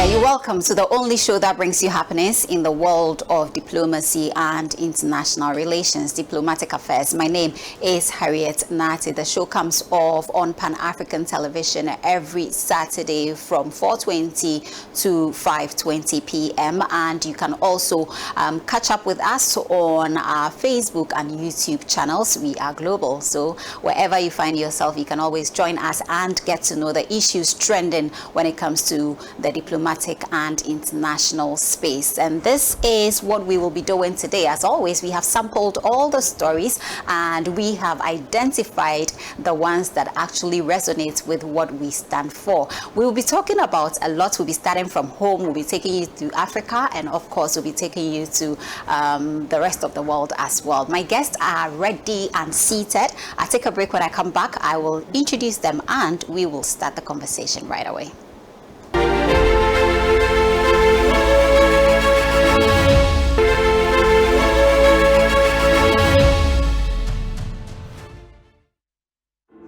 You're welcome to the only show that brings you happiness in the world of diplomacy and international relations, diplomatic affairs. My name is Harriet Nati. The show comes off on Pan-African television every Saturday from 4:20 to 5:20 p.m. And you can also catch up with us on our Facebook and YouTube channels. We are global, so wherever you find yourself, you can always join us and get to know the issues trending when it comes to the diplomatic and international space. And this is what we will be doing today. As always, we have sampled all the stories and we have identified the ones that actually resonate with what we stand for. We will be talking about a lot. We'll be starting from home. We'll be taking you to Africa, and of course we'll be taking you to the rest of the world as well. My guests are ready and seated. I'll take a break. When I come back, I will introduce them and we will start the conversation right away.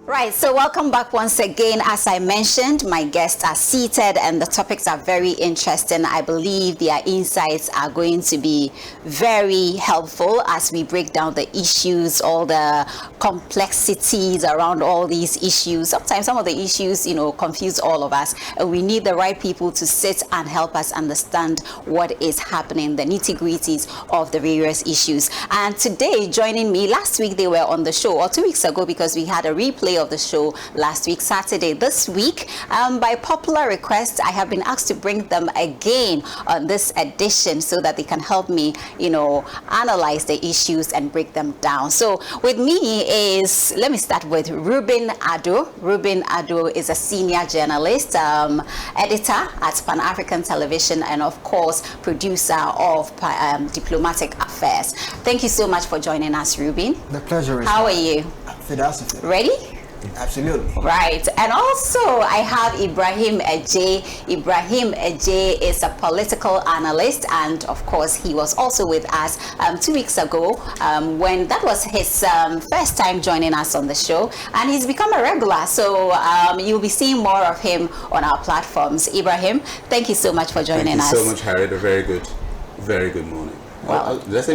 Right, so welcome back once again. As I mentioned, my guests are seated and the topics are very interesting. I believe their insights are going to be very helpful as we break down the issues, all the complexities around all these issues. Sometimes some of the issues, confuse all of us. We need the right people to sit and help us understand what is happening, the nitty-gritties of the various issues. And today, joining me, last week they were on the show, or 2 weeks ago, because we had a replay of the show last week, Saturday. This week, by popular request, I have been asked to bring them again on this edition so that they can help me, analyze the issues and break them down. So with me is, let me start with Ruben Ado. Ruben Ado is a senior journalist, editor at Pan-African Television, and of course, producer of Diplomatic Affairs. Thank you so much for joining us, Ruben. The pleasure is How are you? Fantastic. Ready? Absolutely. Right. And also I have Ibrahim Ejay. Ibrahim Ejay is a political analyst, and of course he was also with us 2 weeks ago when that was his first time joining us on the show, and he's become a regular, so you'll be seeing more of him on our platforms. Ibrahim, thank you so much for joining us. Thank you so much, Harriet. A very good morning. Well, it's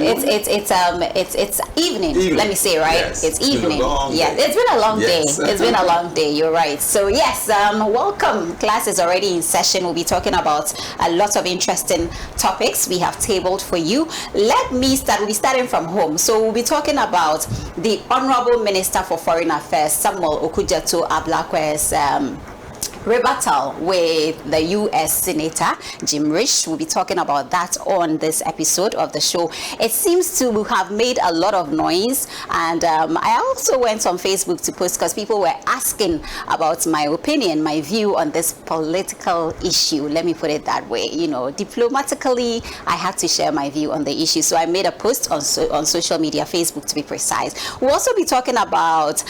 evening. Let me say, right? Yes. It's evening. It's been a long day. It's been a long day. You're right. So yes, welcome. Class is already in session. We'll be talking about a lot of interesting topics we have tabled for you. Let me start. We'll be starting from home. So we'll be talking about the Honorable Minister for Foreign Affairs, Samuel Okudzeto Ablakwa's rebuttal with the U.S. Senator Jim Risch. We'll be talking about that on this episode of the show. It seems to have made a lot of noise, and I also went on Facebook to post because people were asking about my opinion, my view on this political issue. Let me put it that way. Diplomatically, I had to share my view on the issue, so I made a post on social media, Facebook to be precise. We'll also be talking about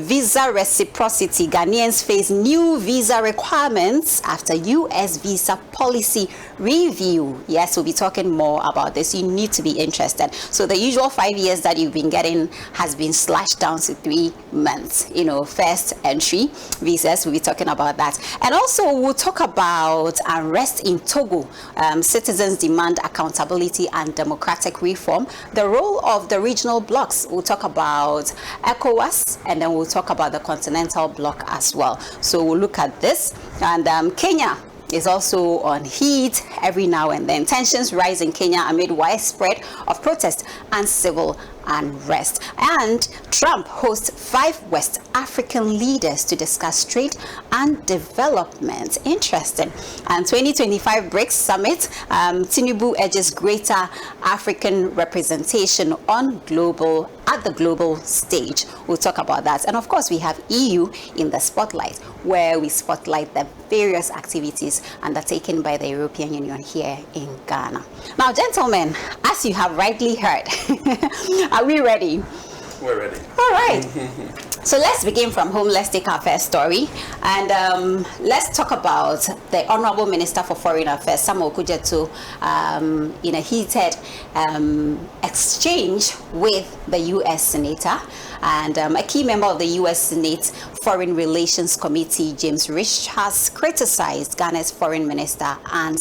visa reciprocity. Ghanaians face new visa requirements after U.S. visa policy review. Yes, we'll be talking more about this. You need to be interested. So the usual 5 years that you've been getting has been slashed down to 3 months. First entry visas. We'll be talking about that. And also we'll talk about unrest in Togo. Citizens demand accountability and democratic reform. The role of the regional blocs. We'll talk about ECOWAS, and then we'll talk about the continental bloc as well. So we'll look at this. And Kenya is also on heat every now and then. Tensions rise in Kenya amid widespread of protest and civil unrest. And Trump hosts 5 West African leaders to discuss trade and development. Interesting. And 2025 BRICS Summit, Tinubu urges greater African representation at the global stage. We'll talk about that. And of course, we have EU in the spotlight, where we spotlight the various activities undertaken by the European Union here in Ghana. Now, gentlemen, as you have rightly heard, are we ready? We're ready. All right. So let's begin from home. Let's take our first story. And let's talk about the Honorable Minister for Foreign Affairs, Samuel Okudzeto, in a heated exchange with the U.S. Senator. And a key member of the U.S. Senate Foreign Relations Committee, James Rich, has criticized Ghana's Foreign Minister and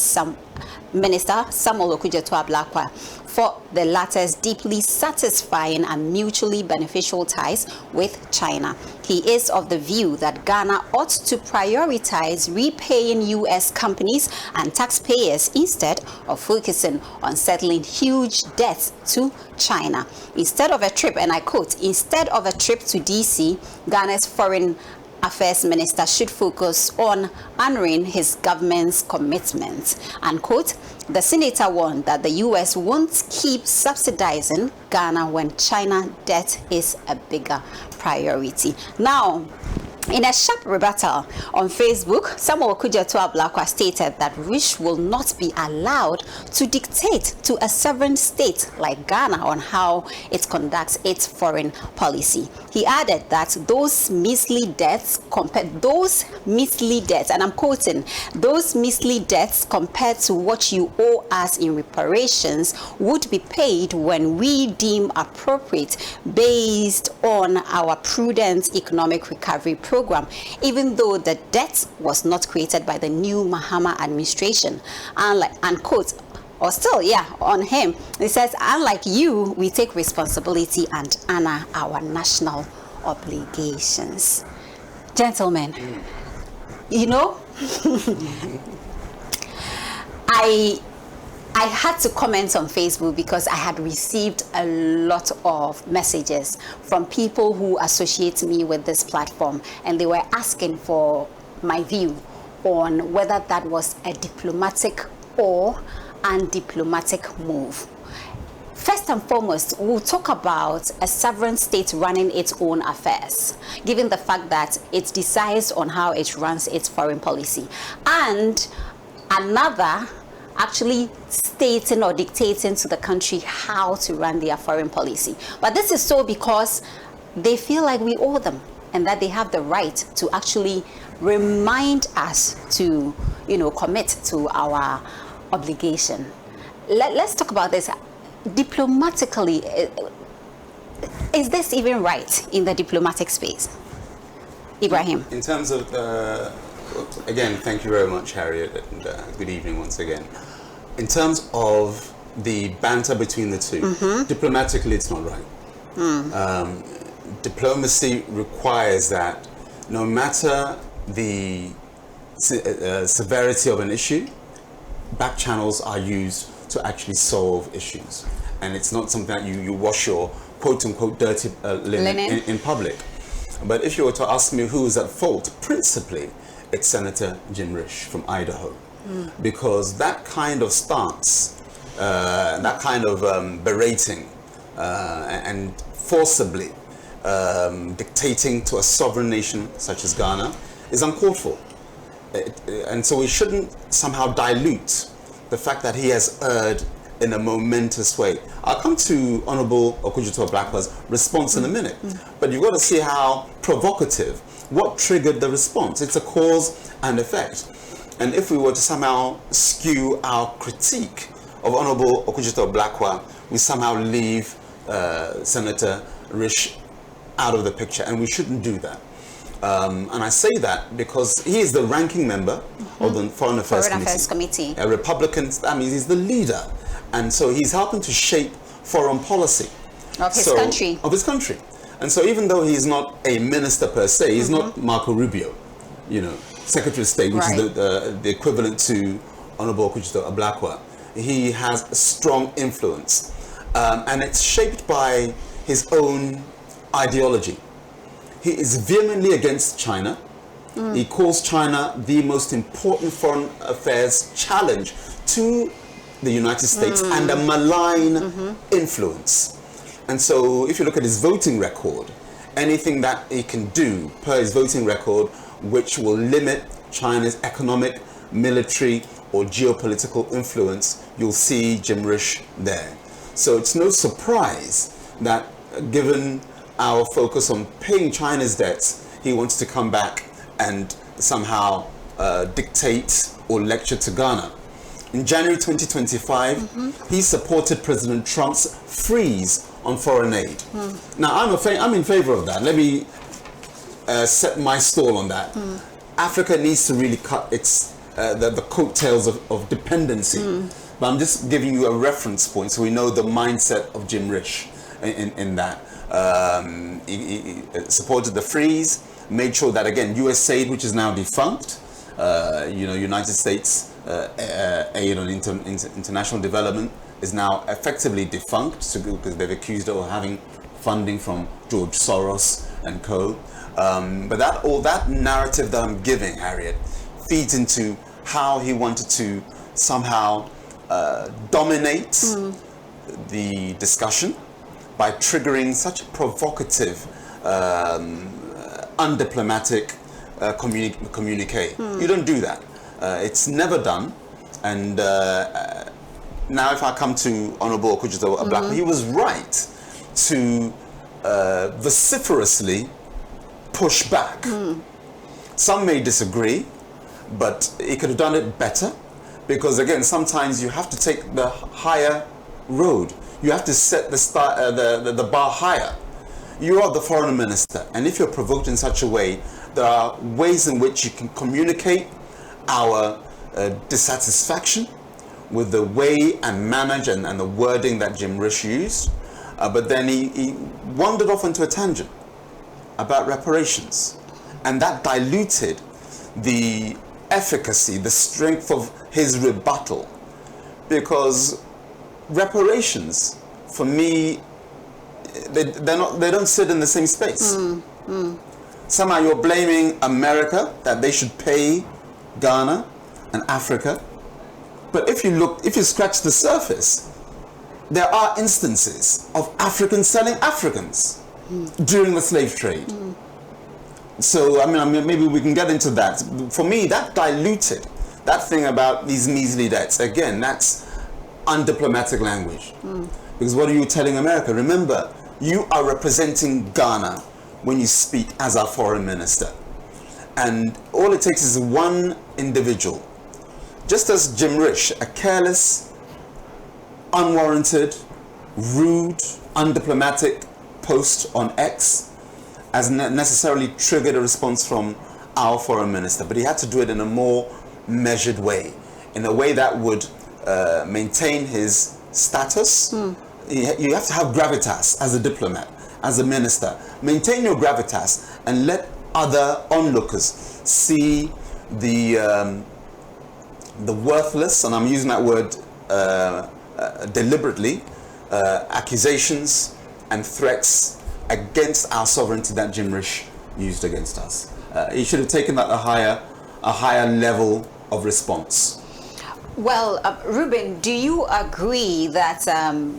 Minister Samuel Okudzeto Ablakwa for the latter's deeply satisfying and mutually beneficial ties with China. He is of the view that Ghana ought to prioritize repaying U.S. companies and taxpayers instead of focusing on settling huge debts to China. Instead of a trip, and I quote, instead of a trip to D.C., Ghana's Foreign Affairs Minister should focus on honoring his government's commitments. Unquote. The senator warned that the U.S. won't keep subsidizing Ghana when China debt is a bigger priority. Now, in a sharp rebuttal on Facebook, Samuel Okudzeto Ablakwa stated that Rich will not be allowed to dictate to a sovereign state like Ghana on how it conducts its foreign policy. He added that those measly debts, and I'm quoting, those measly debts compared to what you owe us in reparations would be paid when we deem appropriate based on our prudent economic recovery program, even though the debt was not created by the new Mahama administration. Unquote. Or still, on him, he says, unlike you, we take responsibility and honor our national obligations. Gentlemen, you know, I had to comment on Facebook because I had received a lot of messages from people who associate me with this platform, and they were asking for my view on whether that was a diplomatic or undiplomatic move. First and foremost, we'll talk about a sovereign state running its own affairs, given the fact that it decides on how it runs its foreign policy, and another actually stating or dictating to the country how to run their foreign policy. But this is so because they feel like we owe them and that they have the right to actually remind us to, commit to our obligation. Let's talk about this diplomatically. Is this even right in the diplomatic space? Ibrahim. In terms of, again, thank you very much, Harriet, and good evening once again. In terms of the banter between the two, diplomatically it's not right. Diplomacy requires that no matter the severity of an issue, back channels are used to actually solve issues. And it's not something that you wash your quote-unquote dirty linen in public. But if you were to ask me who is at fault, principally, it's Senator Jim Risch from Idaho. Because that kind of stance, that kind of berating and forcibly dictating to a sovereign nation such as Ghana is uncalled for. And so we shouldn't somehow dilute the fact that he has erred in a momentous way. I'll come to Honorable Okudzeto Ablakwa's response in a minute, but you've got to see how provocative, what triggered the response. It's a cause and effect. And if we were to somehow skew our critique of Honorable Okudzeto Ablakwa, we somehow leave Senator Risch out of the picture, and we shouldn't do that. And I say that because he is the ranking member of the Foreign Affairs Committee. A Republican, that means he's the leader. And so he's helping to shape foreign policy. Of his country. Of his country. And so even though he's not a minister per se, he's not Marco Rubio, Secretary of State, which is the equivalent to Honorable Okudzeto Ablakwa. He has a strong influence. And it's shaped by his own ideology. He is vehemently against China. He calls China the most important foreign affairs challenge to the United States and a malign influence. And so if you look at his voting record, anything that he can do per his voting record which will limit China's economic, military or geopolitical influence, you'll see Jim Risch there. So it's no surprise that given our focus on paying China's debts, he wants to come back and somehow dictate or lecture to Ghana. In January 2025, he supported President Trump's freeze on foreign aid. Now, I'm in favor of that. Let me set my stall on that. Africa needs to really cut its the coattails of dependency. But I'm just giving you a reference point so we know the mindset of Jim Risch in that. He supported the freeze, made sure that, again, USAID, which is now defunct, United States aid on international development, is now effectively defunct because they've accused it of having funding from George Soros and co. But all that narrative that I'm giving, Harriet, feeds into how he wanted to somehow dominate the discussion by triggering such a provocative, undiplomatic communique. You don't do that. It's never done. And now if I come to Honorable Okudzeto Ablakwa, he was right to vociferously push back. Some may disagree, but he could have done it better, because again, sometimes you have to take the higher road. You have to set the bar higher. You are the foreign minister, and if you're provoked in such a way, there are ways in which you can communicate our dissatisfaction with the way and manner and the wording that Jim Risch used. But then he wandered off into a tangent about reparations, and that diluted the efficacy, the strength of his rebuttal, because reparations, for me, they don't sit in the same space. Somehow you're blaming America that they should pay Ghana and Africa, but if you scratch the surface, there are instances of Africans selling Africans during the slave trade. So I mean, maybe we can get into that. For me, that diluted that thing about these measly debts. Again, that's undiplomatic language. Because what are you telling America? Remember, you are representing Ghana when you speak as our foreign minister. And all it takes is one individual. Just as Jim Risch, a careless, unwarranted, rude, undiplomatic post on X has necessarily triggered a response from our foreign minister. But he had to do it in a more measured way, in a way that would maintain his status. You have to have gravitas as a diplomat, as a minister. Maintain your gravitas and let other onlookers see the worthless, and I'm using that word deliberately, accusations and threats against our sovereignty that Jim Risch used against us. He should have taken that a higher level of response. Well, Ruben, do you agree that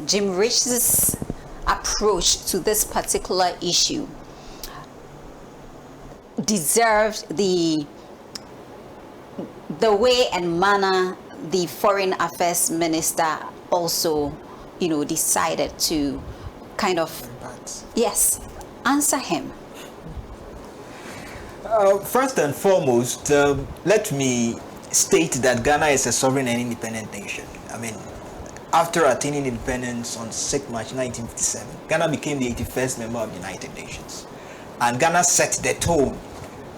Jim Risch's approach to this particular issue deserved the way and manner the Foreign Affairs Minister also, decided to kind of, yes, answer him? First and foremost, let me state that Ghana is a sovereign and independent nation. I mean, after attaining independence on 6 March 1957, Ghana became the 81st member of the United Nations. And Ghana set the tone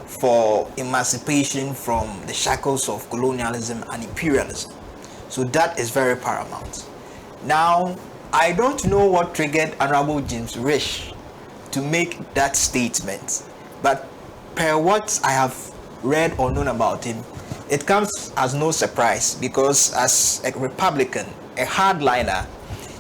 for emancipation from the shackles of colonialism and imperialism. So that is very paramount. Now, I don't know what triggered Honorable James Risch to make that statement, but per what I have read or known about him, it comes as no surprise, because as a Republican, a hardliner,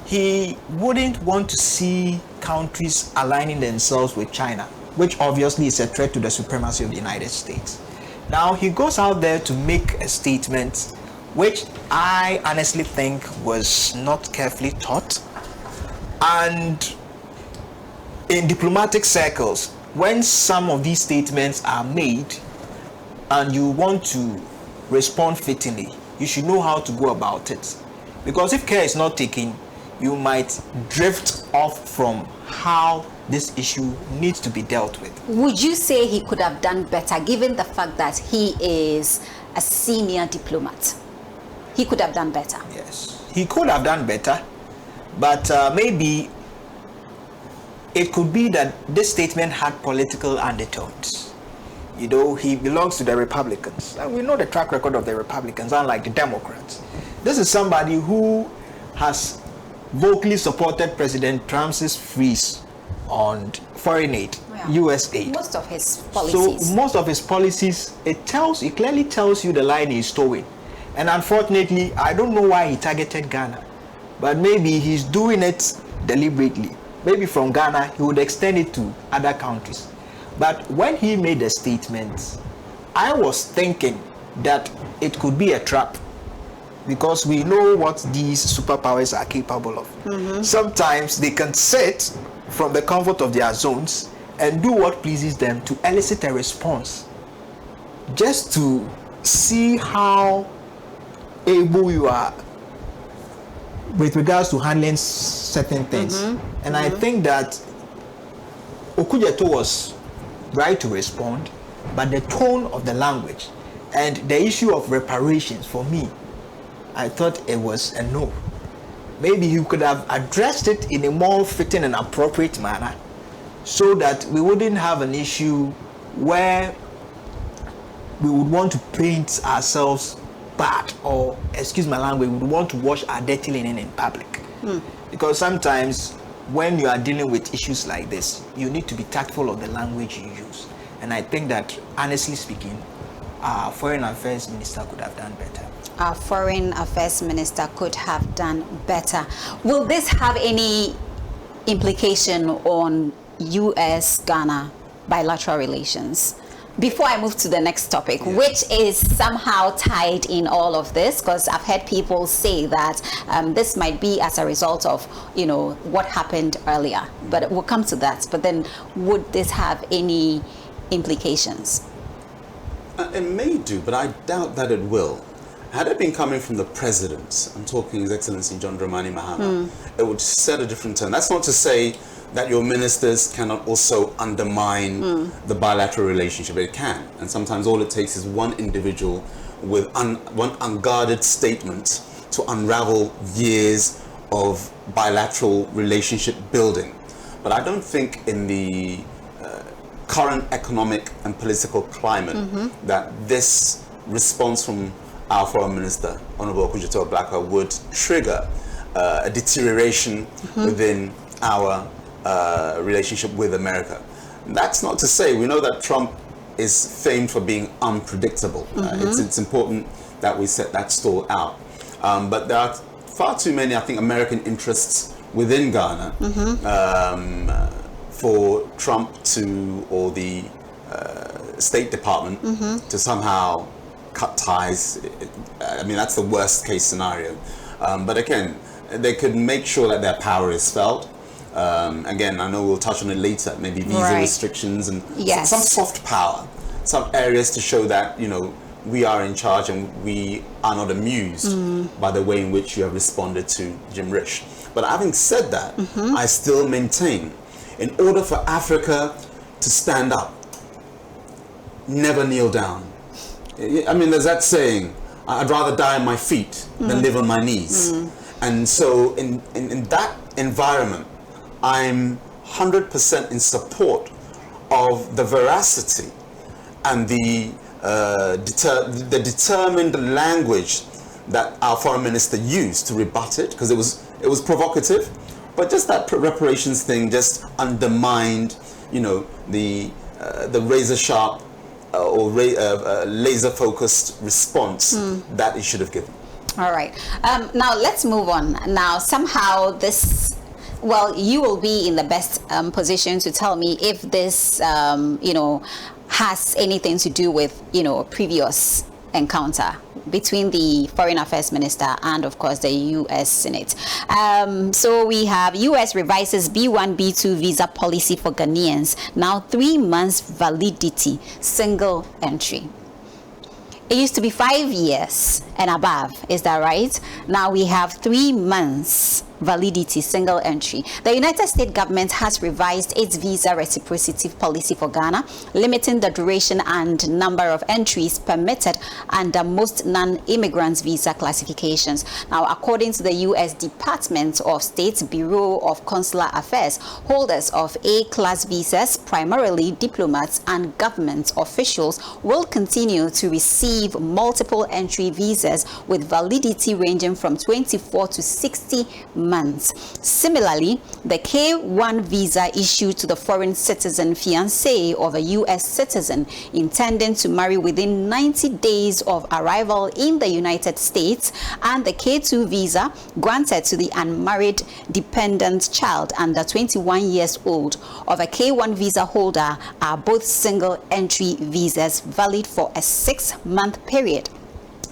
he wouldn't want to see countries aligning themselves with China, which obviously is a threat to the supremacy of the United States. Now, he goes out there to make a statement which I honestly think was not carefully thought. And in diplomatic circles, when some of these statements are made and you want to respond fittingly, you should know how to go about it. Because if care is not taken, you might drift off from how this issue needs to be dealt with. Would you say he could have done better, given the fact that he is a senior diplomat? He could have done better. Yes, he could have done better, but maybe it could be that this statement had political undertones. You know, he belongs to the Republicans. And we know the track record of the Republicans, unlike the Democrats. This is somebody who has vocally supported President Trump's freeze on foreign aid, U.S. aid. Most of his policies. So most of his policies, it clearly tells you the line he's towing. And unfortunately, I don't know why he targeted Ghana, but maybe he's doing it deliberately. Maybe from Ghana, he would extend it to other countries. But when he made the statement, I was thinking that it could be a trap, because we know what these superpowers are capable of. Sometimes they can sit from the comfort of their zones and do what pleases them to elicit a response, just to see how able you are with regards to handling certain things. And I think that Okudzeto was right to respond, but the tone of the language and the issue of reparations, for me, I thought it was a no. Maybe he could have addressed it in a more fitting and appropriate manner, so that we wouldn't have an issue where we would want to paint ourselves bad, or, excuse my language, we would want to wash our dirty linen in public. Because sometimes when you are dealing with issues like this, you need to be tactful of the language you use. And I think that, honestly speaking, our Foreign Affairs Minister could have done better. Our Foreign Affairs Minister could have done better. Will this have any implication on U.S.-Ghana bilateral relations? Before I move to the next topic, which is somehow tied in all of this, because I've heard people say that this might be as a result of, you know, what happened earlier. But we'll come to that. But then, would this have any implications? It may do, but I doubt that it will. Had it been coming from the president, I'm talking His Excellency John Dramani Mahama, it would set a different tone. That's not to say that your ministers cannot also undermine the bilateral relationship. It can. And sometimes all it takes is one individual with one unguarded statement to unravel years of bilateral relationship building. But I don't think in the current economic and political climate that this response from our Foreign Minister, Honorable Okudzeto Ablakwa, would trigger a deterioration within our relationship with America. That's not to say, we know that Trump is famed for being unpredictable. It's important that we set that stall out. But there are far too many, I think, American interests within Ghana for Trump to, or the State Department to somehow cut ties. I mean, that's the worst case scenario. But again, they could make sure that their power is felt. Again, I know we'll touch on it later, maybe visa restrictions and some soft power, some areas to show that, you know, we are in charge and we are not amused by the way in which you have responded to Jim Rich. But having said that, I still maintain, in order for Africa to stand up, never kneel down. I mean, there's that saying, I'd rather die on my feet than live on my knees. And so in that environment, I'm 100% in support of the veracity and the determined language that our Foreign Minister used to rebut it, because it was provocative. But just that reparations thing just undermined, you know, the razor sharp or laser focused response that it should have given. All right. Now let's move on. Now somehow this, well, you will be in the best position to tell me if this, you know, has anything to do with, you know, a previous encounter between the Foreign Affairs Minister and, of course, the U.S. Senate. So we have U.S. revises B1, B2 visa policy for Ghanaians. Now 3 months validity, single entry. It used to be 5 years and above. Is that right? Now we have 3 months validity, single entry. The United States government has revised its visa reciprocity policy for Ghana, limiting the duration and number of entries permitted under most non-immigrants visa classifications. Now, according to the U.S. Department of State's Bureau of Consular Affairs, holders of A-class visas, primarily diplomats and government officials, will continue to receive multiple entry visas with validity ranging from 24 to 60 months. Similarly, the K-1 visa issued to the foreign citizen fiancé of a U.S. citizen intending to marry within 90 days of arrival in the United States, and the K-2 visa granted to the unmarried dependent child under 21 years old of a K-1 visa holder are both single entry visas valid for a 6-month period.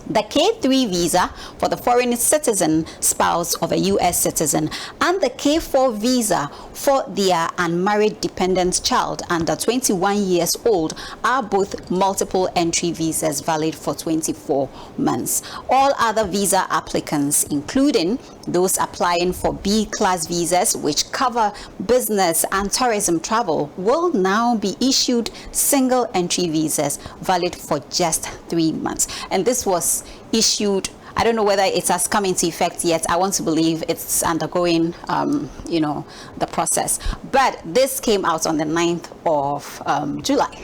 The K-3 visa for the foreign citizen spouse of a U.S. citizen and the K-4 visa for their unmarried dependent child under 21 years old are both multiple entry visas valid for 24 months. All other visa applicants, including those applying for B-class visas, which cover business and tourism travel, will now be issued single entry visas valid for just 3 months. And this was issued, I don't know whether it has come into effect yet. I want to believe it's undergoing, the process. But this came out on the 9th of July.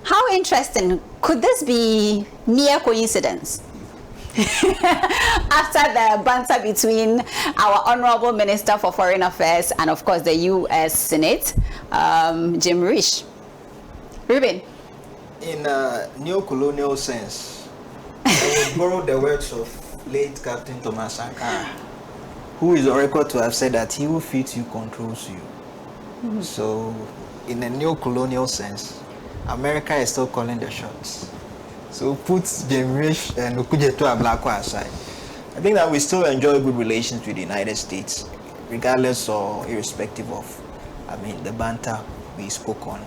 How interesting. Could this be mere coincidence? After the banter between our Honorable Minister for Foreign Affairs and, of course, the U.S. Senate, Jim Risch. Ruben. In a neo-colonial sense, I will borrow the words of late Captain Thomas Sankara, who is on record to have said that he who feeds you controls you. Mm-hmm. So, in a neo-colonial sense, America is still calling the shots. So put Unrest and Okudzeto Ablakwa aside, I think that we still enjoy good relations with the United States, regardless or irrespective of, the banter we spoke on.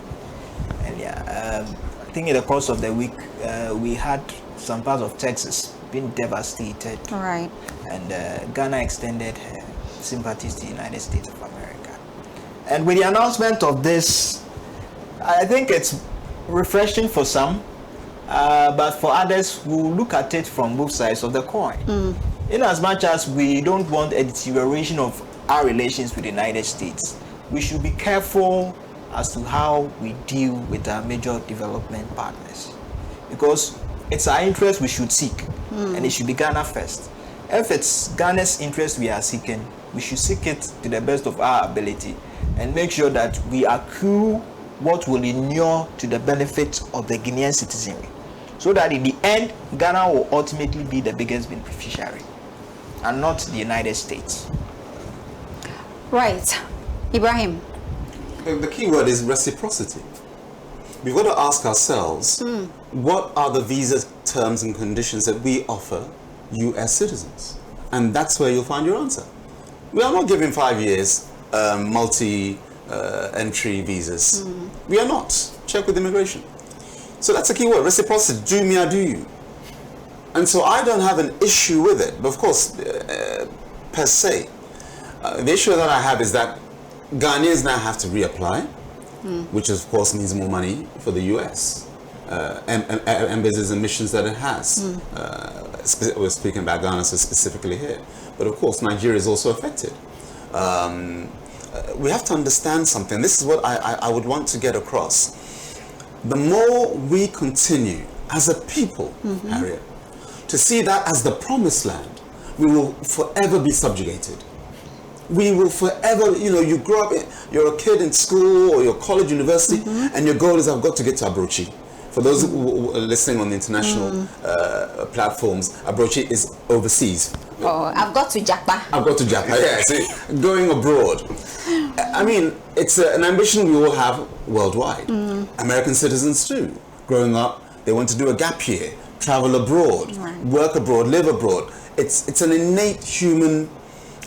And I think in the course of the week, we had some parts of Texas being devastated. All right. And Ghana extended her sympathies to the United States of America. And with the announcement of this, I think it's refreshing for some. But for others who look at it from both sides of the coin. In as much as we don't want a deterioration of our relations with the United States, we should be careful as to how we deal with our major development partners. Because it's our interest we should seek, and it should be Ghana first. If it's Ghana's interest we are seeking, we should seek it to the best of our ability and make sure that we accrue what will inure to the benefit of the Ghanaian citizenry, so that in the end, Ghana will ultimately be the biggest beneficiary, and not the United States. Right. Ibrahim. The key word is reciprocity. We've got to ask ourselves, what are the visa terms and conditions that we offer U.S. citizens? And that's where you'll find your answer. We are not giving 5 years multi-entry visas. We are not. Check with immigration. So that's a key word, reciprocity. Do me, I do you. And so I don't have an issue with it. But of course, per se, the issue that I have is that Ghanaians now have to reapply, which of course means more money for the US. Embassies and missions that it has. We're speaking about Ghana so specifically here. But of course, Nigeria is also affected. We have to understand something. This is what I would want to get across. The more we continue as a people, Harriet, to see that as the promised land, we will forever be subjugated. We will forever, you grow up, you're a kid in school or your college, university, and your goal is I've got to get to Abrochi. For those who are listening on the international platforms, Abrochi is overseas. Oh, I've got to Japa. I've got to Japa, yeah. See, going abroad. I mean, it's an ambition we all have worldwide. American citizens too. Growing up, they want to do a gap year, travel abroad, work abroad, live abroad. It's an innate human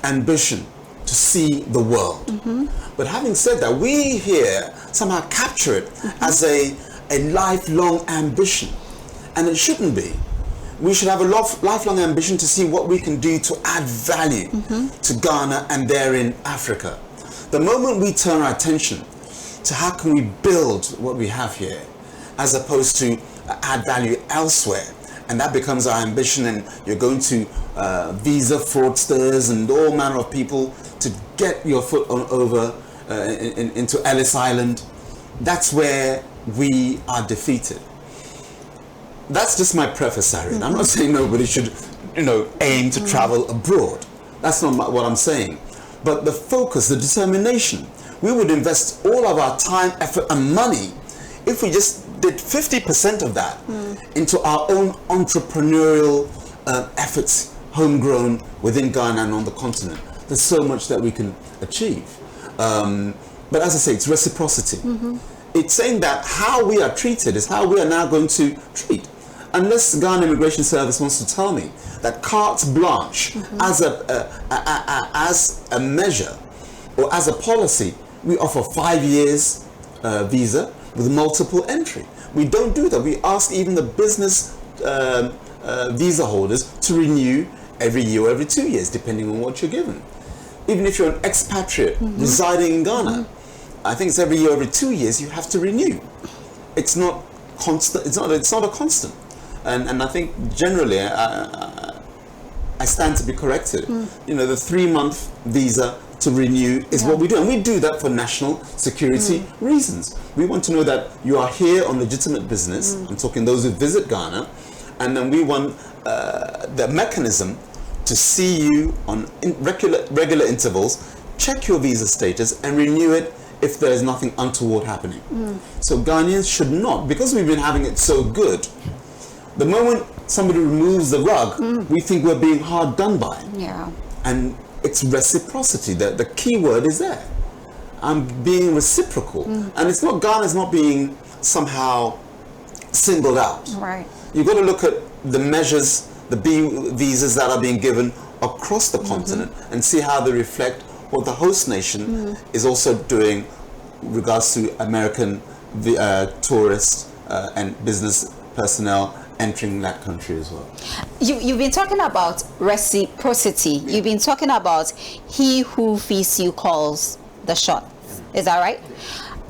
ambition to see the world. But having said that, we here somehow capture it as a lifelong ambition. And it shouldn't be. we should have a lifelong ambition to see what we can do to add value to Ghana and therein Africa. The moment we turn our attention to how can we build what we have here, as opposed to add value elsewhere, and that becomes our ambition, and you're going to visa fraudsters and all manner of people to get your foot over into Ellis Island, that's where we are defeated. That's just my preface, Harriet. I'm not saying nobody should, aim to travel abroad. That's not what I'm saying. But the focus, the determination, we would invest all of our time, effort, and money if we just did 50% of that into our own entrepreneurial efforts, homegrown within Ghana and on the continent. There's so much that we can achieve. But as I say, it's reciprocity. It's saying that how we are treated is how we are now going to treat. Unless the Ghana Immigration Service wants to tell me that carte blanche as a measure or as a policy, we offer 5 years visa with multiple entry. We don't do that. We ask even the business visa holders to renew every year or every 2 years, depending on what you're given. Even if you're an expatriate residing in Ghana, I think it's every year, every 2 years you have to renew. It's not constant. It's not a constant. And I think generally I stand to be corrected. The 3-month visa to renew is what we do, and we do that for national security reasons. We want to know that you are here on legitimate business. I'm talking those who visit Ghana, and then we want the mechanism to see you on regular intervals, check your visa status, and renew it if there is nothing untoward happening. So Ghanaians should not, because we've been having it so good, the moment somebody removes the rug, we think we're being hard done by. And it's reciprocity. The key word is there. I'm being reciprocal. And it's not, Ghana's not being somehow singled out. You've got to look at the measures, the visas that are being given across the continent and see how they reflect what the host nation is also doing in regards to American tourists and business personnel entering that country as well. You've been talking about reciprocity. You've been talking about he who feeds you calls the shot. Is that right?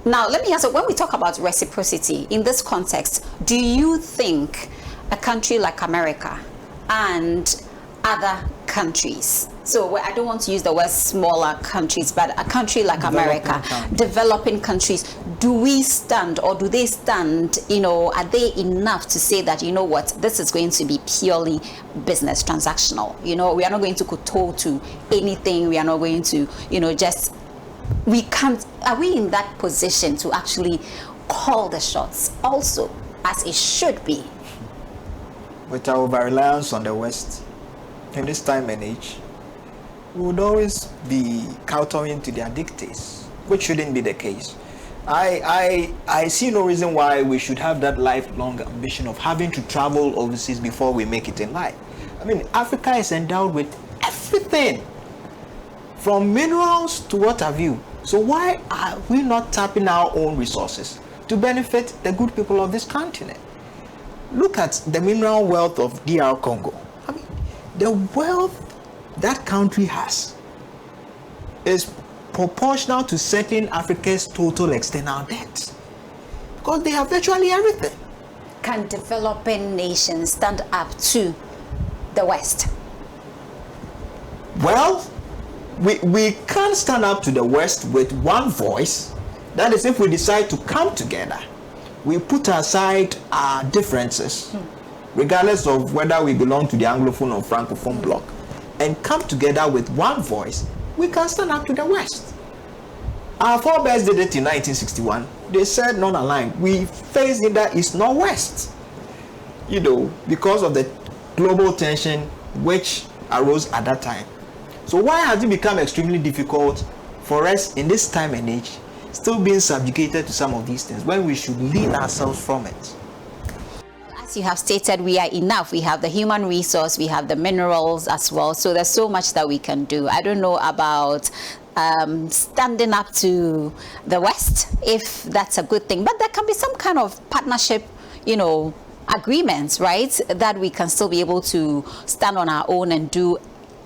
Now, let me ask you, when we talk about reciprocity in this context, do you think a country like America and other countries, so I don't want to use the word smaller countries, but a country like America, developing countries, do we stand, or do they stand, are they enough to say that, this is going to be purely business, transactional? We are not going to kowtow to anything. We are not going to, we can't, are we in that position to actually call the shots also, as it should be? With our over-reliance on the West, in this time and age, we would always be kowtowing to their dictates, which shouldn't be the case. I see no reason why we should have that lifelong ambition of having to travel overseas before we make it in life. I mean, Africa is endowed with everything, from minerals to what have you. So why are we not tapping our own resources to benefit the good people of this continent? Look at the mineral wealth of DR Congo. I mean, the wealth that country has is proportional to settling Africa's total external debt, because they have virtually everything. Can developing nations stand up to the West? Well, we can't stand up to the West with one voice. That is, if we decide to come together, we put aside our differences, regardless of whether we belong to the Anglophone or Francophone bloc, and come together with one voice, we can stand up to the West. Our forebears did it in 1961. They said non-aligned. We faced either East nor West, because of the global tension which arose at that time. So why has it become extremely difficult for us in this time and age still being subjugated to some of these things when we should lean ourselves from it? As you have stated, we are enough. We have the human resource, we have the minerals as well. So there's so much that we can do. I don't know about standing up to the West, if that's a good thing, but there can be some kind of partnership, agreements, right, that we can still be able to stand on our own and do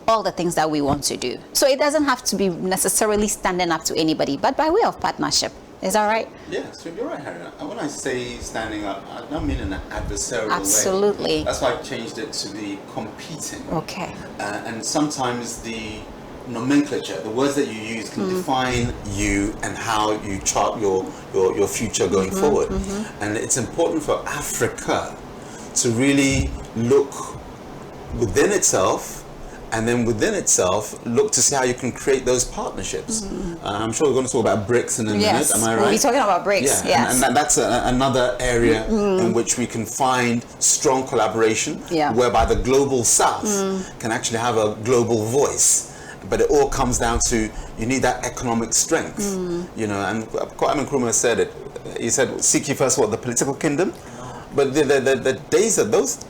all the things that we want to do. So it doesn't have to be necessarily standing up to anybody, but by way of partnership. Is that right? Yes, so you're right, Harry. And when I say standing up, I don't mean in an adversarial way. Absolutely. That's why I changed it to the competing. Okay. And sometimes the nomenclature, the words that you use can define you and how you chart your future going forward. And it's important for Africa to really look within itself, and then within itself, look to see how you can create those partnerships. I'm sure we're going to talk about BRICS in a minute, am I right? We'll be talking about BRICS, yes. And that's another area in which we can find strong collaboration, whereby the global south can actually have a global voice. But it all comes down to, you need that economic strength, you know, and Kwame Nkrumah said it. He said, seek ye first what, the political kingdom? But the days of those,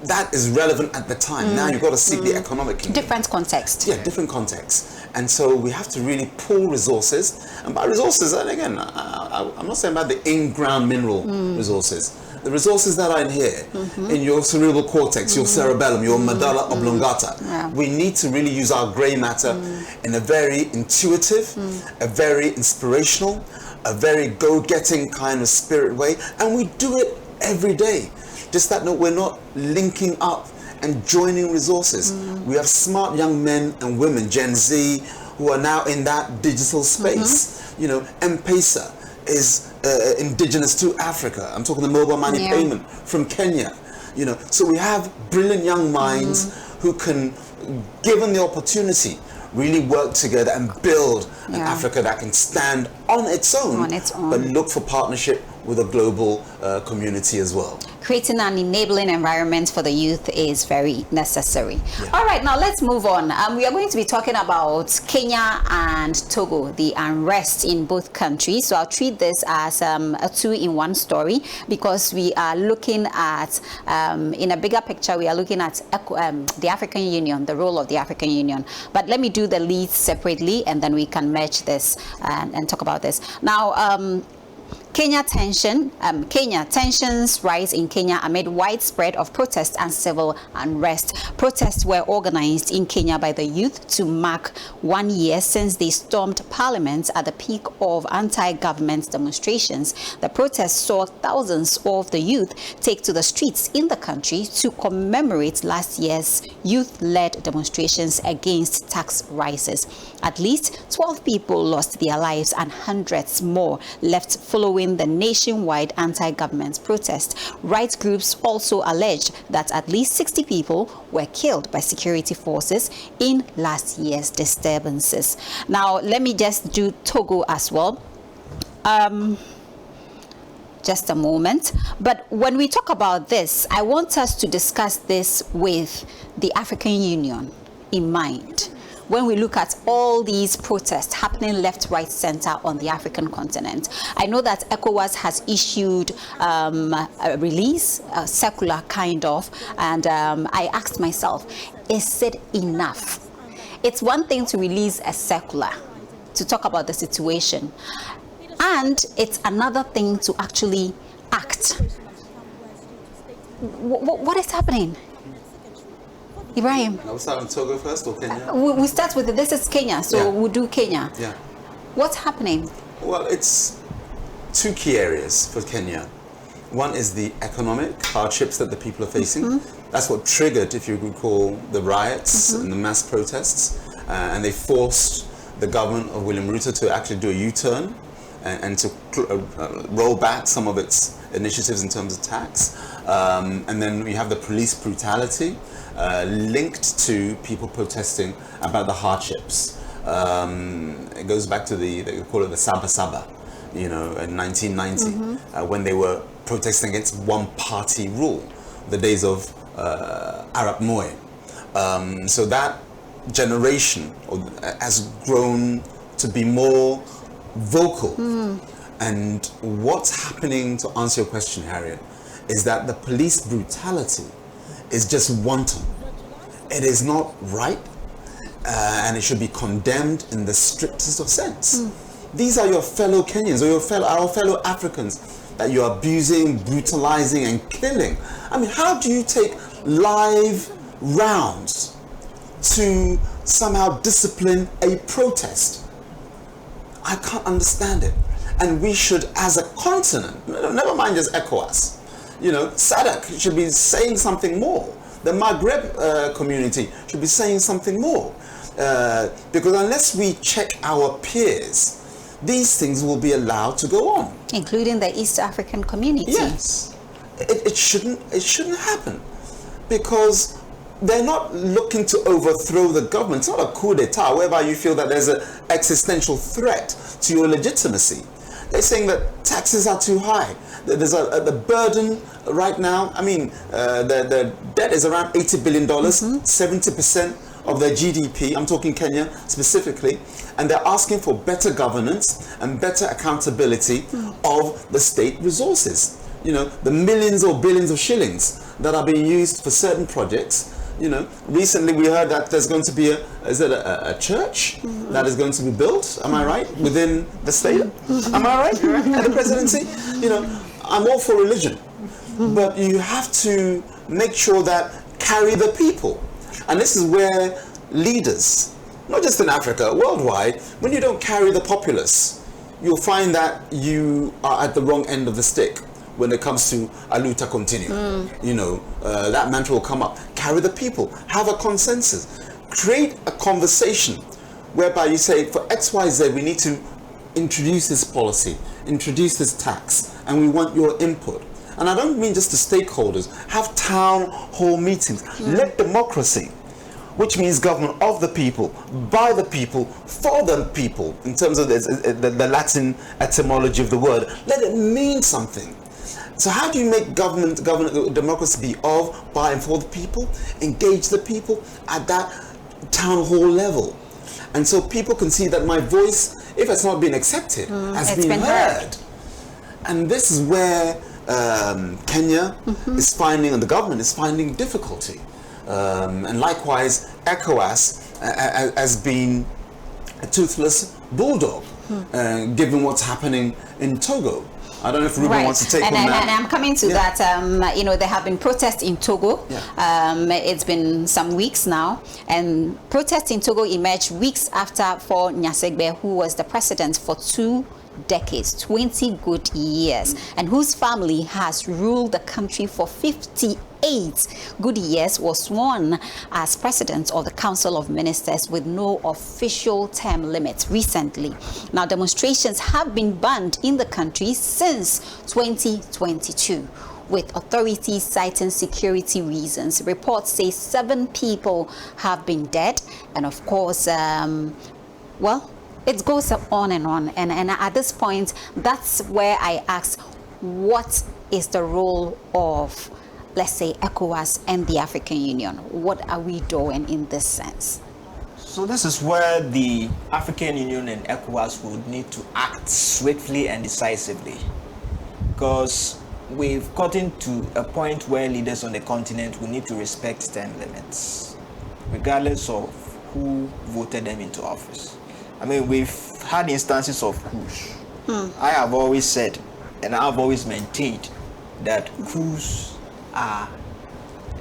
that is relevant at the time. Now you've got to seek the economic kingdom. Different context. Yeah, different context. And so we have to really pull resources. And by resources, and again, I'm not saying about the in-ground mineral resources. The resources that are in here, in your cerebral cortex, your cerebellum, your medulla oblongata, we need to really use our grey matter in a very intuitive, a very inspirational, a very go-getting kind of spirit way. And we do it every day. Just that we're not linking up and joining resources. We have smart young men and women, Gen Z, who are now in that digital space. You know, M-Pesa is indigenous to Africa. I'm talking the mobile money payment from Kenya. You know, so we have brilliant young minds who can, given the opportunity, really work together and build an Africa that can stand on its own, but look for partnership with a global community as well. Creating an enabling environment for the youth is very necessary. All right, now let's move on. We are going to be talking about Kenya and Togo, the unrest in both countries. So I'll treat this as a two-in-one story, because we are looking at, in a bigger picture, we are looking at the African Union, the role of the African Union. But let me do the leads separately, and then we can merge this and talk about this. Now, tensions rise in Kenya amid widespread of protests and civil unrest. Protests were organized in Kenya by the youth to mark 1 year since they stormed Parliament at the peak of anti-government demonstrations. The protests saw thousands of the youth take to the streets in the country to commemorate last year's youth-led demonstrations against tax rises. At least 12 people lost their lives and hundreds more left following the nationwide anti-government protest. Rights groups also alleged that at least 60 people were killed by security forces in last year's disturbances. Now, let me just do Togo as well. Just a moment. But when we talk about this, I want us to discuss this with the African Union in mind. When we look at all these protests happening left, right, center on the African continent, I know that ECOWAS has issued a release, a circular kind of, and I asked myself, is it enough? It's one thing to release a circular to talk about the situation, and it's another thing to actually act. What is happening? Ibrahim. Now we start with Togo first, or Kenya? We start with this is Kenya, so we'll do Kenya. Yeah. What's happening? Well, it's two key areas for Kenya. One is the economic hardships that the people are facing. That's what triggered, if you recall, the riots and the mass protests. And they forced the government of William Ruto to actually do a U-turn and to roll back some of its initiatives in terms of tax. And then we have the police brutality linked to people protesting about the hardships. It goes back to they call it the Saba Saba, you know, in 1990, when they were protesting against one-party rule, the days of Arap Moi. So that generation has grown to be more vocal. And what's happening, to answer your question, Harriet, is that the police brutality is just wanton. It is not right, and it should be condemned in the strictest of sense. These are your fellow Kenyans, or our fellow Africans. that you're abusing, brutalizing, and killing. I mean, how do you take live rounds to somehow discipline a protest? I can't understand it. And we should, as a continent, never mind just ECOWAS, SADC should be saying something more. The Maghreb community should be saying something more. Because unless we check our peers, these things will be allowed to go on. Including the East African community. Yes. It shouldn't happen. Because they're not looking to overthrow the government. It's not a coup d'etat whereby you feel that there's an existential threat to your legitimacy. They're saying that taxes are too high. There's the burden right now. I mean, the debt is around $80 billion, 70% of their GDP. I'm talking Kenya specifically. And they're asking for better governance and better accountability of the state resources. The millions or billions of shillings that are being used for certain projects. Recently we heard that there's going to be a church that is going to be built, am I right, within the state? Am I right? At the presidency? I'm all for religion, but you have to make sure that carry the people. And this is where leaders, not just in Africa, worldwide, when you don't carry the populace, you'll find that you are at the wrong end of the stick. When it comes to a luta continua, that mantra will come up. Carry the people, have a consensus, create a conversation whereby you say, for XYZ, we need to introduce this policy, introduce this tax, and we want your input. And I don't mean just the stakeholders. Have town hall meetings. Let democracy, which means government of the people, by the people, for the people, in terms of the Latin etymology of the word, let it mean something. So how do you make government democracy be of, by, and for the people? Engage the people at that town hall level. And so people can see that my voice, if it's not been accepted, has been heard. And this is where Kenya is finding, and the government is finding difficulty. And likewise, ECOWAS has been a toothless bulldog, given what's happening in Togo. I don't know if Ruben wants to take on that. And I'm coming to that. There have been protests in Togo. It's been some weeks now. And protests in Togo emerged weeks after for Nyasegbe, who was the president for 2 decades, 20 good years, and whose family has ruled the country for 58 good years, was sworn as president of the Council of Ministers with no official term limit recently. Now, demonstrations have been banned in the country since 2022, with authorities citing security reasons. Reports say 7 people have been dead, and of course, it goes on and on. And at this point, that's where I ask, what is the role of, let's say, ECOWAS and the African Union? What are we doing in this sense? So this is where the African Union and ECOWAS would need to act swiftly and decisively. Because we've gotten to a point where leaders on the continent will need to respect term limits, regardless of who voted them into office. I mean, we've had instances of coups. I have always said, and I've always maintained, that coups are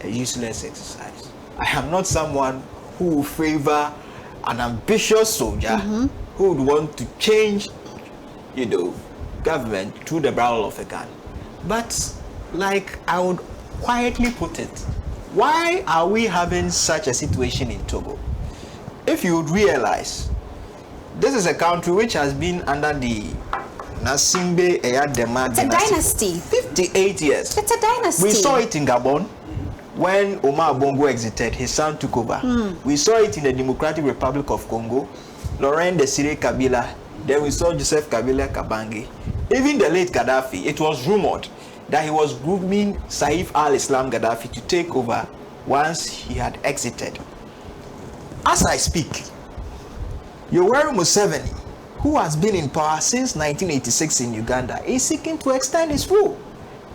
a useless exercise. I am not someone who will favor an ambitious soldier who would want to change, government through the barrel of a gun. But, like I would quietly put it, why are we having such a situation in Togo? If you would realize, this is a country which has been under the Nasimbe Eyadema dynasty. It's a dynasty. 58 years. It's a dynasty. We saw it in Gabon when Omar Bongo exited, his son took over. We saw it in the Democratic Republic of Congo, Laurent Desire Kabila. Then we saw Joseph Kabila Kabange. Even the late Gaddafi, it was rumored that he was grooming Saif al-Islam Gaddafi to take over once he had exited. As I speak, Yoweri Museveni, who has been in power since 1986 in Uganda, is seeking to extend his rule.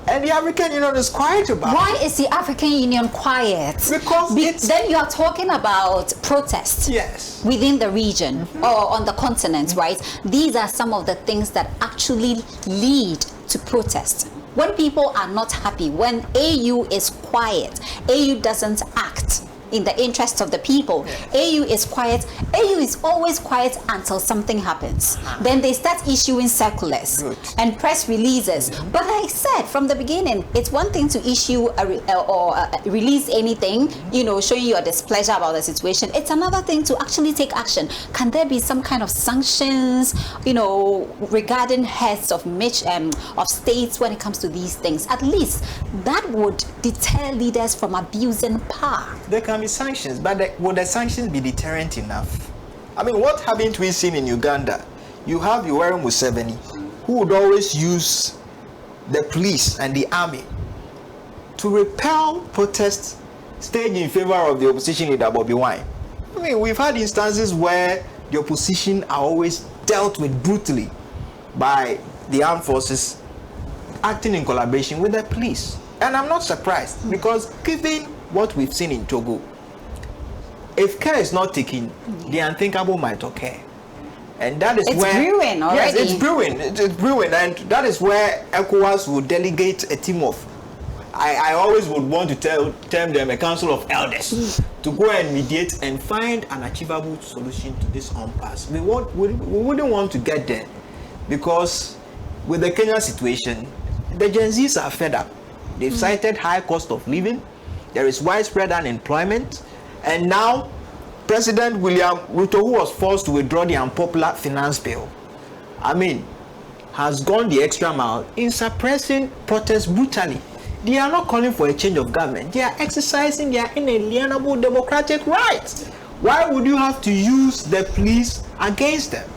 And the African Union is quiet about it. Why is the African Union quiet? Because then you are talking about protests within the region or on the continent, right? These are some of the things that actually lead to protest. When people are not happy, when AU is quiet, AU doesn't act in the interest of the people. AU is quiet. AU is always quiet until something happens. Then they start issuing circulars and press releases. But like I said from the beginning, it's one thing to issue or release anything, you know, showing your displeasure about the situation. It's another thing to actually take action. Can there be some kind of sanctions, you know, regarding heads of states when it comes to these things? At least that would deter leaders from abusing power. There can be sanctions, but would the sanctions be deterrent enough? I mean, what haven't we seen in Uganda? You have Yoweri Museveni, who would always use the police and the army to repel protests staged in favor of the opposition leader Bobi Wine. I mean, we've had instances where the opposition are always dealt with brutally by the armed forces acting in collaboration with the police. And I'm not surprised, because given what we've seen in Togo, if care is not taken, the unthinkable might occur. And that is it's brewing already. Yes, it's brewing. And that is where ECOWAS will delegate a team of, I always would want to term them a council of elders to go and mediate and find an achievable solution to this impasse. We wouldn't want to get there, because with the Kenya situation, the Gen Zs are fed up. They've cited high cost of living. There is widespread unemployment, and now President William Ruto, who was forced to withdraw the unpopular finance bill, I mean, has gone the extra mile in suppressing protests brutally. They are not calling for a change of government. They are exercising their inalienable democratic rights. Why would you have to use the police against them?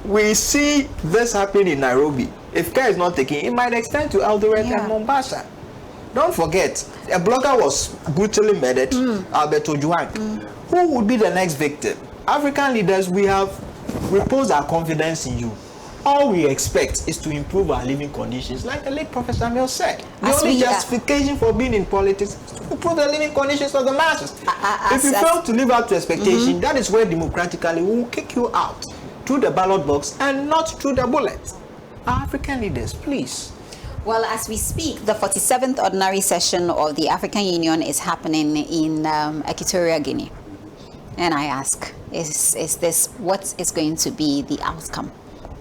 We see this happening in Nairobi. If care is not taken, it might extend to Eldoret and Mombasa. Don't forget, a blogger was brutally murdered, Alberto Juan. Who would be the next victim? African leaders, we have reposed our confidence in you. All we expect is to improve our living conditions, like the late Professor Samuel said. The only justification for being in politics is to improve the living conditions of the masses. If you fail to live up to expectation, that is where democratically we will kick you out through the ballot box and not through the bullet. Our African leaders, please. Well, as we speak, the 47th ordinary session of the African Union is happening in Equatorial Guinea. And I ask, is this what is going to be the outcome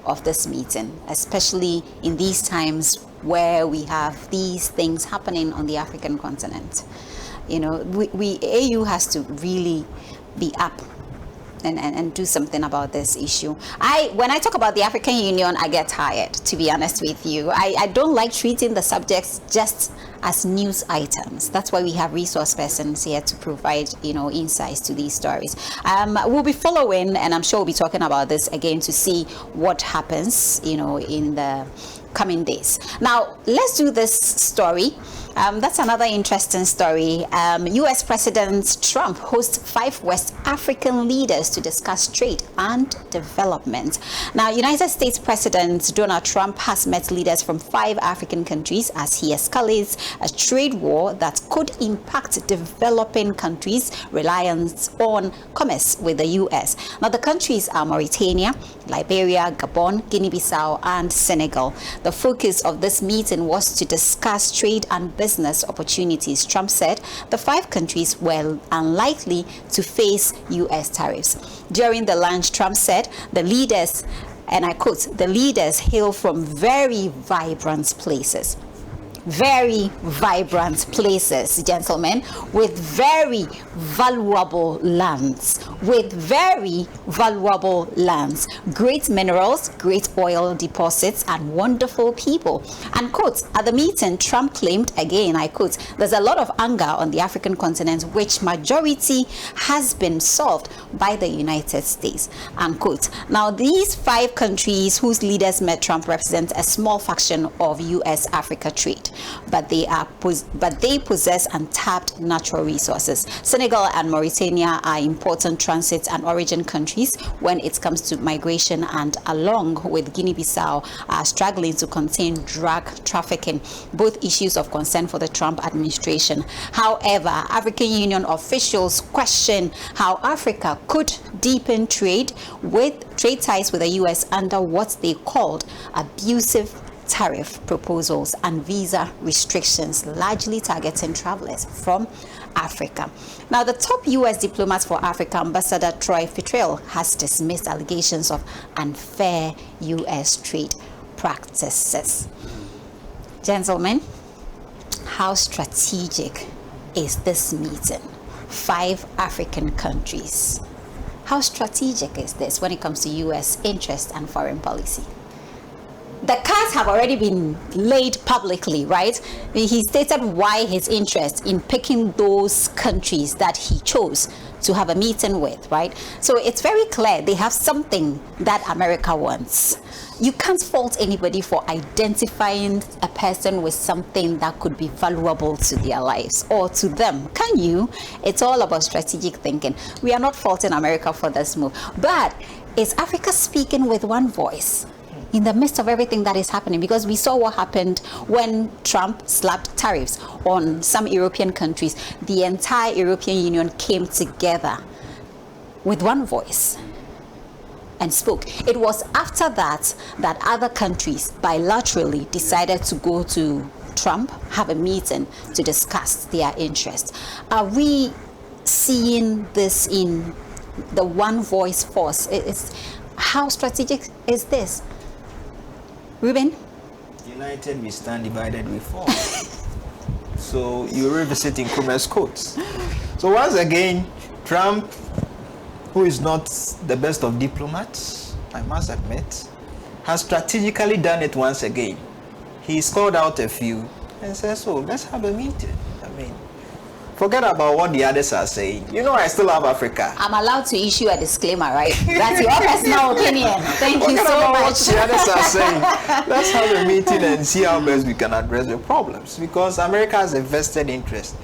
of this meeting, especially in these times where we have these things happening on the African continent? You know, AU has to really be up and do something about this issue. When I talk about the African Union, I get tired, to be honest with you. I don't like treating the subjects just as news items. That's why we have resource persons here to provide, you know, insights to these stories. We'll be following, and I'm sure we'll be talking about this again to see what happens, you know, in the coming days. Now, let's do this story. That's another interesting story. US President Trump hosts 5 West African leaders to discuss trade and development. Now, United States President Donald Trump has met leaders from 5 African countries as he escalates a trade war that could impact developing countries' reliance on commerce with the US. Now, the countries are Mauritania, Liberia, Gabon, Guinea-Bissau, and Senegal. The focus of this meeting was to discuss trade and business opportunities. Trump said the 5 countries were unlikely to face US tariffs. During the lunch, Trump said the leaders, and I quote, the leaders hail from very vibrant places. Very vibrant places, gentlemen, with very valuable lands, great minerals, great oil deposits, and wonderful people. And quote, at the meeting, Trump claimed, again, I quote, there's a lot of anger on the African continent, which majority has been solved by the United States, unquote. Now, these 5 countries whose leaders met Trump represent a small fraction of US-Africa trade. But they possess untapped natural resources. Senegal and Mauritania are important transit and origin countries when it comes to migration, and along with Guinea-Bissau are struggling to contain drug trafficking, both issues of concern for the Trump administration. However, African Union officials question how Africa could deepen trade ties with the US under what they called abusive tariff proposals and visa restrictions, largely targeting travelers from Africa. Now, the top U.S. diplomat for Africa, Ambassador Troy Fitrell, has dismissed allegations of unfair U.S. trade practices. Gentlemen, how strategic is this meeting? 5 African countries. How strategic is this when it comes to U.S. interest and foreign policy? The cards have already been laid publicly, right? He stated why his interest in picking those countries that he chose to have a meeting with, right? So it's very clear they have something that America wants. You can't fault anybody for identifying a person with something that could be valuable to their lives or to them, can you? It's all about strategic thinking. We are not faulting America for this move, but is Africa speaking with one voice in the midst of everything that is happening? Because we saw what happened when Trump slapped tariffs on some European countries. The entire European Union came together with one voice and spoke. It was after that that other countries bilaterally decided to go to Trump, have a meeting to discuss their interests. Are we seeing this in the one voice force? How strategic is this? Ruben? United we stand, divided we fall. So you're revisiting Nkrumah's quotes. So once again, Trump, who is not the best of diplomats, I must admit, has strategically done it once again. He's called out a few and says, so let's have a meeting. I mean, forget about what the others are saying. You know, I still have Africa. I'm allowed to issue a disclaimer, right? That's your personal opinion. Thank you so much. What the others are saying. Let's have a meeting and see how best we can address the problems. Because America has a vested interest.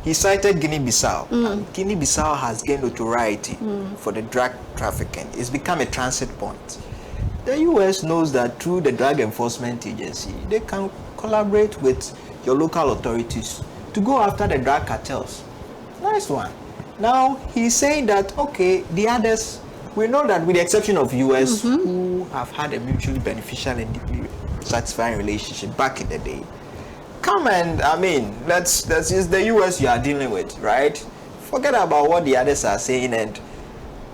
He cited Guinea-Bissau. And Guinea-Bissau has gained notoriety for the drug trafficking. It's become a transit point. The U.S. knows that through the Drug Enforcement Agency, they can collaborate with your local authorities to go after the drug cartels. Nice one. Now, he's saying that, okay, the others, we know that with the exception of U.S., who have had a mutually beneficial and deeply satisfying relationship back in the day, come and, I mean, that's the U.S. you are dealing with, right? Forget about what the others are saying, and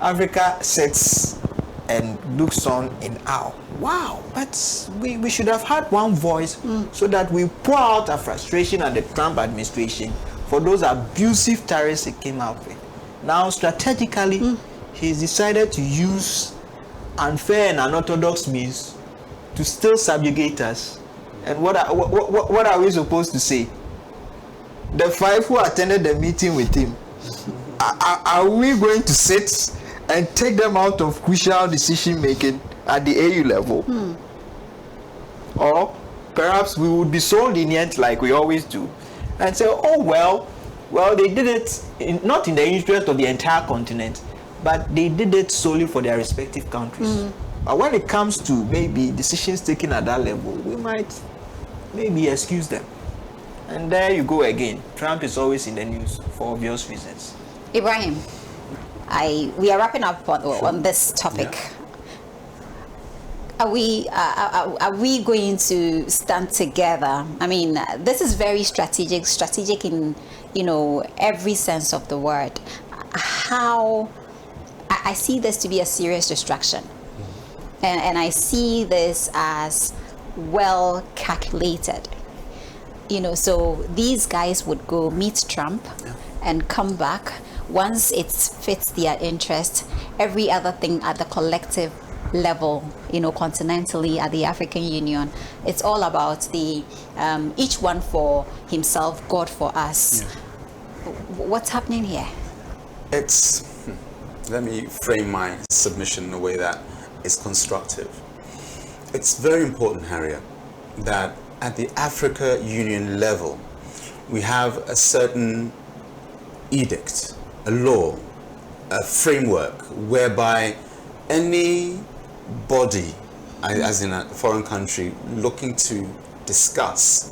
Africa sits and looks on in awe. Wow, but we should have had one voice so that we pour out our frustration at the Trump administration for those abusive tariffs it came out with. Now, strategically, he's decided to use unfair and unorthodox means to still subjugate us. And what are we supposed to say? The 5 who attended the meeting with him, are we going to sit and take them out of crucial decision making at the AU level? Or perhaps we would be so lenient like we always do and say, oh well they did it not in the interest of the entire continent, but they did it solely for their respective countries. But when it comes to maybe decisions taken at that level, we might maybe excuse them. And there you go again. Trump is always in the news for obvious reasons. Ibrahim, we are wrapping up on this topic. Are we going to stand together? I mean, this is very strategic in, every sense of the word. How I see this to be a serious distraction, and I see this as well calculated. So these guys would go meet Trump and come back. Once it fits their interest, every other thing at the collective level, continentally at the African Union, it's all about the each one for himself, God for us. What's happening here? Let me frame my submission in a way that is constructive. It's very important, Harriet, that at the Africa Union level, we have a certain edict, a law, a framework whereby any body, as in a foreign country, looking to discuss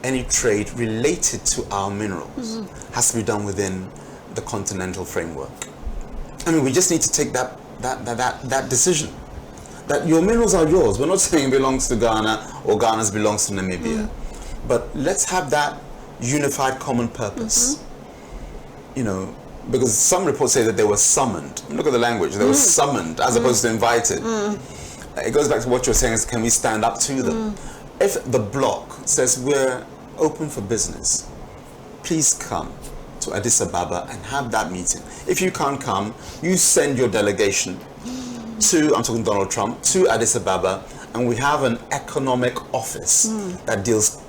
any trade related to our minerals has to be done within the continental framework. I mean, we just need to take that decision. that your minerals are yours. We're not saying it belongs to Ghana or Ghana's belongs to Namibia. But let's have that unified common purpose. You know, because some reports say that they were summoned. Look at the language. They were summoned as opposed to invited. It goes back to what you're saying is, can we stand up to them? If the bloc says we're open for business, please come to Addis Ababa and have that meeting. If you can't come, you send your delegation to, I'm talking Donald Trump, to Addis Ababa, and we have an economic office that deals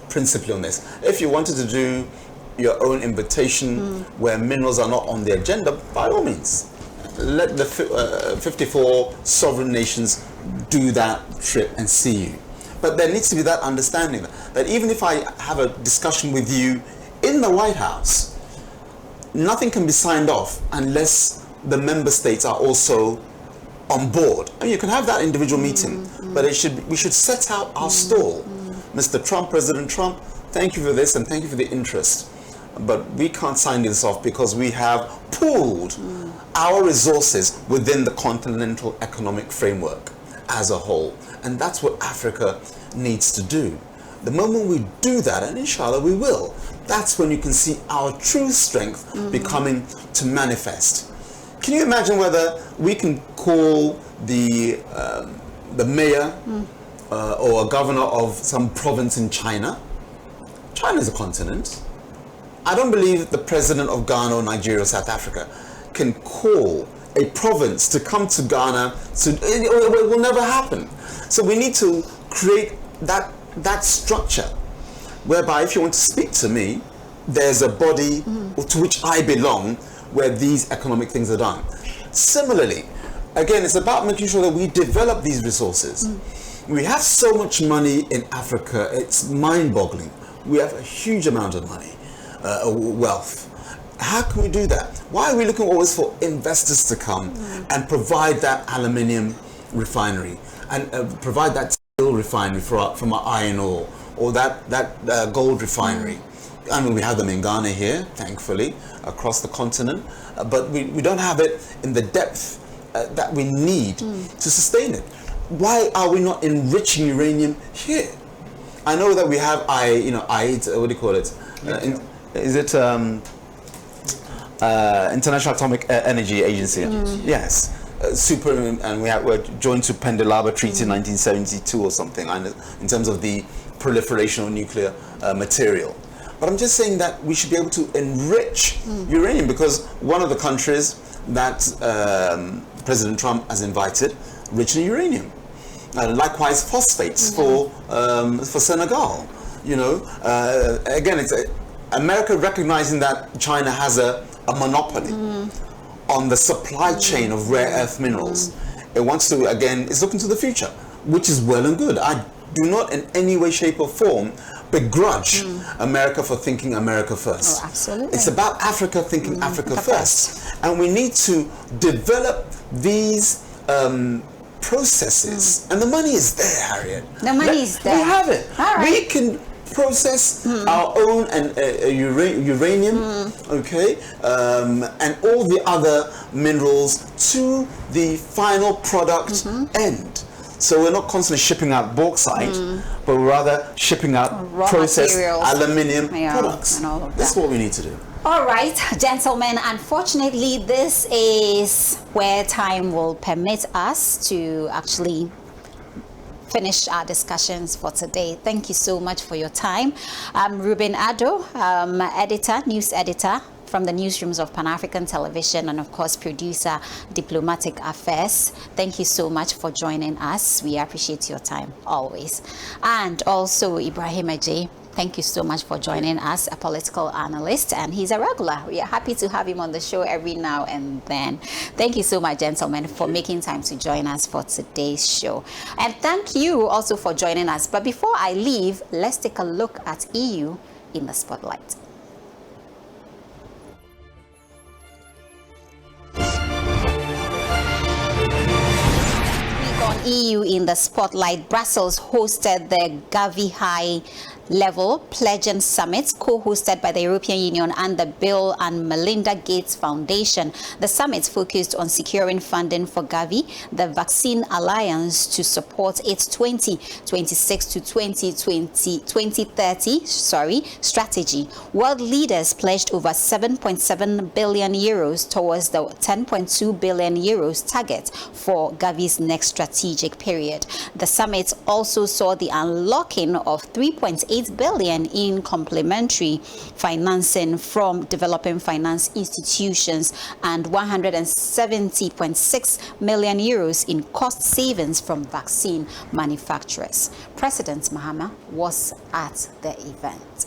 principally on this. If you wanted to do your own invitation where minerals are not on the agenda, by all means, let the 54 sovereign nations do that trip and see you. But there needs to be that understanding that even if I have a discussion with you in the White House, nothing can be signed off unless the member states are also on board. I mean, you can have that individual meeting, but we should set out our stall. Mr. Trump, President Trump, thank you for this and thank you for the interest. But we can't sign this off because we have pooled our resources within the continental economic framework as a whole. And that's what Africa needs to do. The moment we do that, and inshallah we will, that's when you can see our true strength becoming to manifest. Can you imagine whether we can call the mayor or a governor of some province in China? China is a continent. I don't believe the president of Ghana or Nigeria or South Africa can call a province to come to Ghana. It will never happen. So we need to create that structure whereby if you want to speak to me, there's a body to which I belong where these economic things are done. Similarly, again, it's about making sure that we develop these resources. We have so much money in Africa, it's mind-boggling. We have a huge amount of money, wealth. How can we do that? Why are we looking always for investors to come and provide that aluminium refinery and provide that steel refinery from our iron ore, or that gold refinery? I mean, we have them in Ghana here, thankfully, across the continent, but we don't have it in the depth that we need to sustain it. Why are we not enriching uranium here? I know that we have what do you call it? Is it International Atomic Energy Agency? Yes. And we're joined to Pendelaba Treaty in 1972 or something, in terms of the proliferation of nuclear material. But I'm just saying that we should be able to enrich uranium, because one of the countries that President Trump has invited, rich in uranium. Likewise, phosphates for Senegal. You know, again, it's America recognizing that China has a monopoly on the supply chain of rare earth minerals. It wants to, again, it's looking to the future, which is well and good. I do not in any way, shape or form begrudge America for thinking America first. Oh, absolutely. It's about Africa thinking Africa first. And we need to develop these processes. And the money is there, Harriet. The money is there. We have it. All right. We can process our own uranium, okay, and all the other minerals to the final product end. So we're not constantly shipping out bauxite, but we're rather shipping out raw processed materials, aluminium products. and all of That's that. what we need to do. All right, gentlemen, unfortunately, this is where time will permit us to actually finish our discussions for today. Thank you so much for your time. Ruben Addo, news editor from the newsrooms of Pan-African Television, and of course producer, Diplomatic Affairs. Thank you so much for joining us. We appreciate your time always. And also Ibrahim Ajay, thank you so much for joining us, a political analyst, and he's a regular. We are happy to have him on the show every now and then. Thank you so much, gentlemen, for making time to join us for today's show. And thank you also for joining us. But before I leave, let's take a look at EU in the spotlight. EU in the spotlight. Brussels hosted the Gavi High level pledging summit co-hosted by the European Union and the Bill and Melinda Gates Foundation. The summit focused on securing funding for Gavi, the vaccine alliance, to support its 2026 to 2030 strategy. World leaders pledged over 7.7 billion euros towards the 10.2 billion euros target for Gavi's next strategic period. The summit also saw the unlocking of 3.8 billion in complementary financing from developing finance institutions and 170.6 million euros in cost savings from vaccine manufacturers. President Mahama was at the event.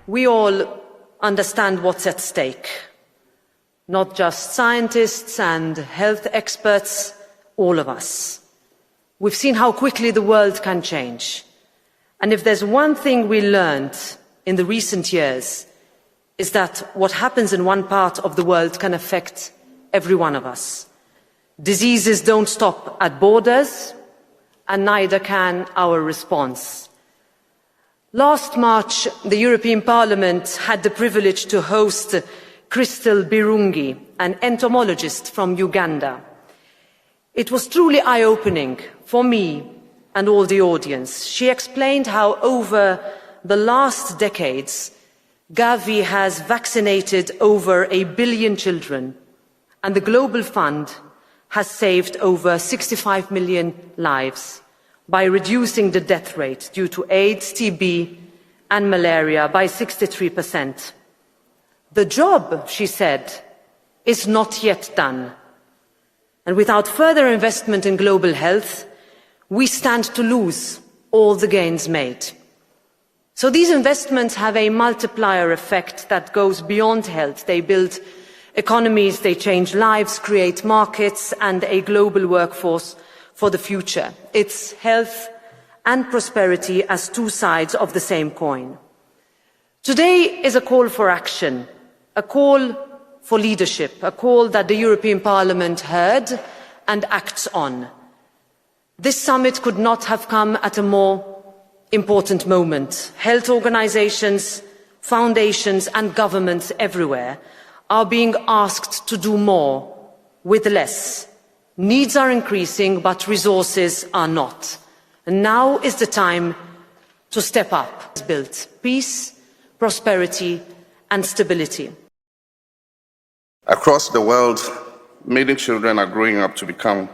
We all understand what's at stake. Not just scientists and health experts, all of us. We've seen how quickly the world can change. And if there's one thing we learned in the recent years, is that what happens in one part of the world can affect every one of us. Diseases don't stop at borders, and neither can our response. Last March, the European Parliament had the privilege to host Crystal Birungi, an entomologist from Uganda. It was truly eye-opening for me and all the audience. She explained how over the last decades, Gavi has vaccinated over 1 billion children, and the Global Fund has saved over 65 million lives by reducing the death rate due to AIDS, TB, and malaria by 63%. The job, she said, is not yet done. And without further investment in global health, we stand to lose all the gains made. So these investments have a multiplier effect that goes beyond health. They build economies, they change lives, create markets and a global workforce for the future. It's health and prosperity as two sides of the same coin. Today is a call for action, a call for leadership, a call that the European Parliament heard and acts on. This summit could not have come at a more important moment. Health organizations, foundations and governments everywhere are being asked to do more with less. Needs are increasing, but resources are not. And now is the time to step up. Build peace, prosperity and stability. Across the world, many children are growing up to become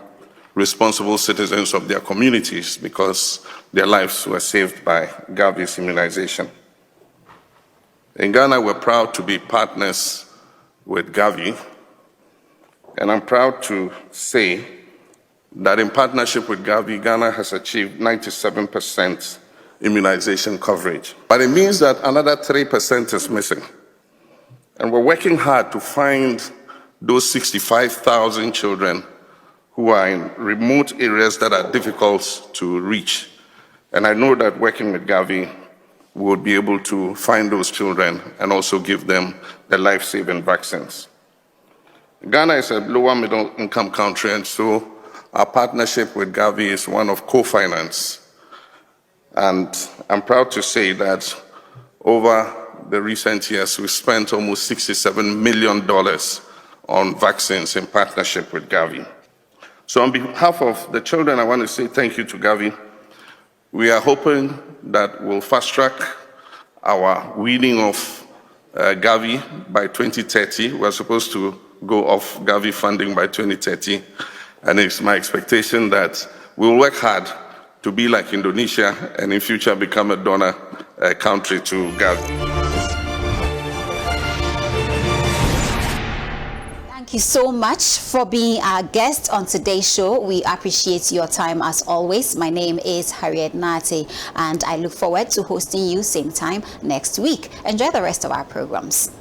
responsible citizens of their communities because their lives were saved by Gavi's immunization. In Ghana, we're proud to be partners with Gavi, and I'm proud to say that in partnership with Gavi, Ghana has achieved 97% immunization coverage. But it means that another 3% is missing. And we're working hard to find those 65,000 children who are in remote areas that are difficult to reach. And I know that working with Gavi, we will be able to find those children and also give them the life-saving vaccines. Ghana is a lower middle income country, and so our partnership with Gavi is one of co-finance. And I'm proud to say that over the recent years, we spent almost $67 million on vaccines in partnership with Gavi. So on behalf of the children, I want to say thank you to Gavi. We are hoping that we'll fast-track our weaning of Gavi by 2030. We're supposed to go off Gavi funding by 2030. And it's my expectation that we'll work hard to be like Indonesia and in future become a donor country to Gavi. Thank you so much for being our guest on today's show. We appreciate your time as always. My name is Harriet Nate, and I look forward to hosting you same time next week. Enjoy the rest of our programs.